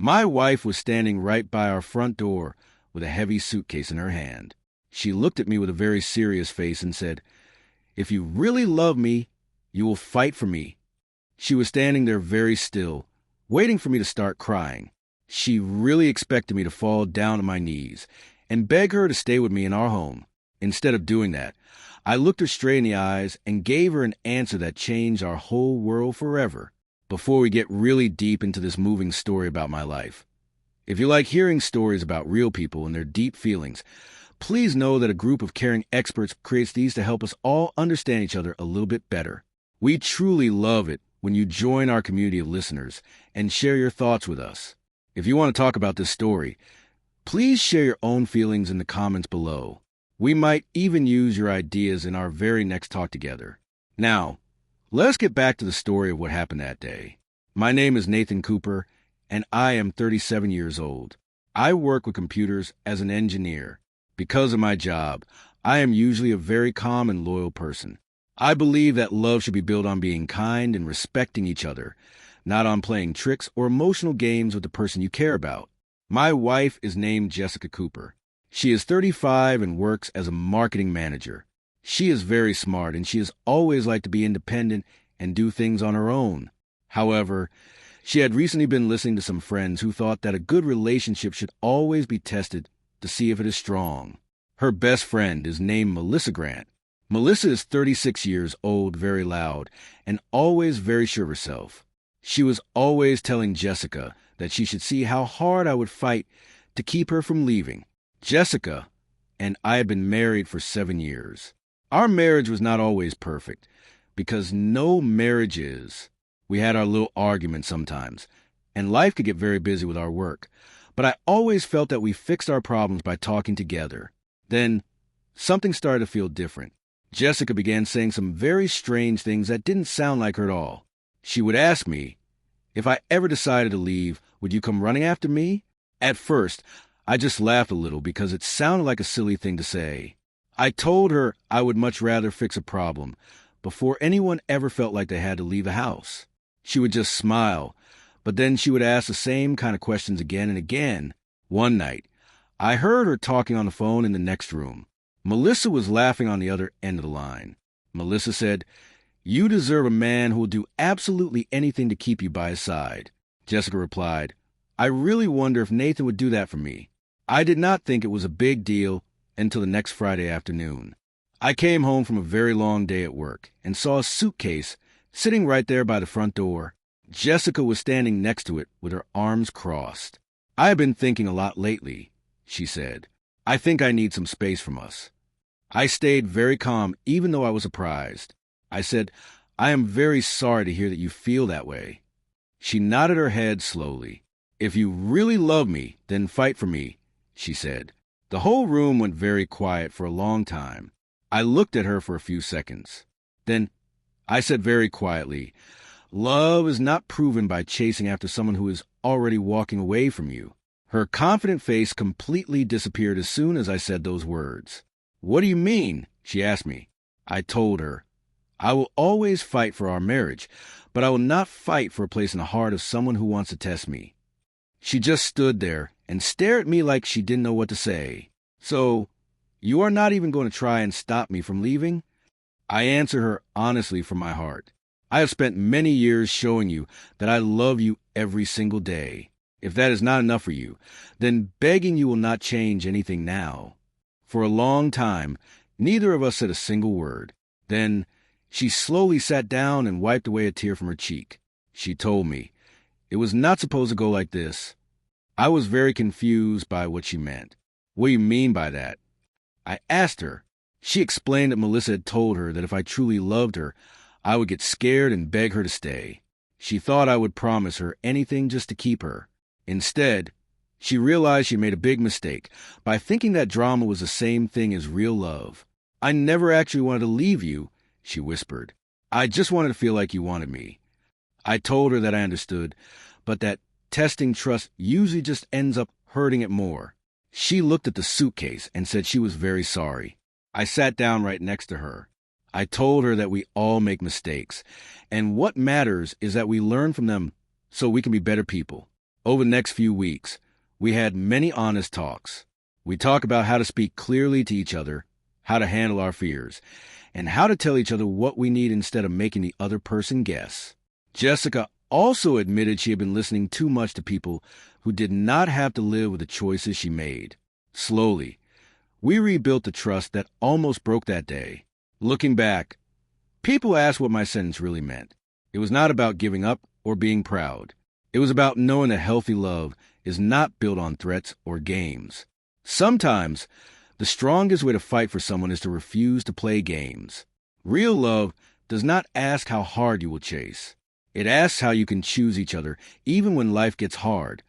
My wife was standing right by our front door with a heavy suitcase in her hand. She looked at me with a very serious face and said, "If you really love me, you will fight for me." She was standing there very still, waiting for me to start crying. She really expected me to fall down on my knees and beg her to stay with me in our home. Instead of doing that, I looked her straight in the eyes and gave her an answer that changed our whole world forever. Before we get really deep into this moving story about my life, if you like hearing stories about real people and their deep feelings, please know that a group of caring experts creates these to help us all understand each other a little bit better. We truly love it when you join our community of listeners and share your thoughts with us. If you want to talk about this story, please share your own feelings in the comments below. We might even use your ideas in our very next talk together. Now, let's get back to the story of what happened that day. My name is Nathan Cooper, and I am 37 years old. I work with computers as an engineer. Because of my job, I am usually a very calm and loyal person. I believe that love should be built on being kind and respecting each other, not on playing tricks or emotional games with the person you care about. My wife is named Jessica Cooper. She is 35 and works as a marketing manager. She is very smart, and she has always liked to be independent and do things on her own. However, she had recently been listening to some friends who thought that a good relationship should always be tested to see if it is strong. Her best friend is named Melissa Grant. Melissa is 36 years old, very loud, and always very sure of herself. She was always telling Jessica that she should see how hard I would fight to keep her from leaving. Jessica and I had been married for 7 years. Our marriage was not always perfect, because no marriage is. We had our little arguments sometimes, and life could get very busy with our work. But I always felt that we fixed our problems by talking together. Then, something started to feel different. Jessica began saying some very strange things that didn't sound like her at all. She would ask me, if I ever decided to leave, would you come running after me? At first, I just laughed a little because it sounded like a silly thing to say. I told her I would much rather fix a problem before anyone ever felt like they had to leave the house. She would just smile, but then she would ask the same kind of questions again and again. One night, I heard her talking on the phone in the next room. Melissa was laughing on the other end of the line. Melissa said, "You deserve a man who will do absolutely anything to keep you by his side." Jessica replied, "I really wonder if Nathan would do that for me." I did not think it was a big deal until the next Friday afternoon. I came home from a very long day at work and saw a suitcase sitting right there by the front door. Jessica was standing next to it with her arms crossed. "I have been thinking a lot lately," she said. "I think I need some space from us." I stayed very calm even though I was surprised. I said, "I am very sorry to hear that you feel that way." She nodded her head slowly. "If you really love me, then fight for me," she said. The whole room went very quiet for a long time. I looked at her for a few seconds. Then I said very quietly, "Love is not proven by chasing after someone who is already walking away from you." Her confident face completely disappeared as soon as I said those words. "What do you mean?" she asked me. I told her, "I will always fight for our marriage, but I will not fight for a place in the heart of someone who wants to test me." She just stood there and stared at me like she didn't know what to say. "So, you are not even going to try and stop me from leaving?" I answered her honestly from my heart. "I have spent many years showing you that I love you every single day. If that is not enough for you, then begging you will not change anything now." For a long time, neither of us said a single word. Then she slowly sat down and wiped away a tear from her cheek. She told me, "It was not supposed to go like this." I was very confused by what she meant. "What do you mean by that?" I asked her. She explained that Melissa had told her that if I truly loved her, I would get scared and beg her to stay. She thought I would promise her anything just to keep her. Instead, she realized she made a big mistake by thinking that drama was the same thing as real love. "I never actually wanted to leave you," she whispered. "I just wanted to feel like you wanted me." I told her that I understood, but that testing trust usually just ends up hurting it more. She looked at the suitcase and said she was very sorry. I sat down right next to her. I told her that we all make mistakes, and what matters is that we learn from them so we can be better people. Over the next few weeks, we had many honest talks. We talked about how to speak clearly to each other, how to handle our fears, and how to tell each other what we need instead of making the other person guess. Jessica also admitted she had been listening too much to people who did not have to live with the choices she made. Slowly, we rebuilt the trust that almost broke that day. Looking back, people asked what my sentence really meant. It was not about giving up or being proud. It was about knowing that healthy love is not built on threats or games. Sometimes, the strongest way to fight for someone is to refuse to play games. Real love does not ask how hard you will chase. It asks how you can choose each other even when life gets hard,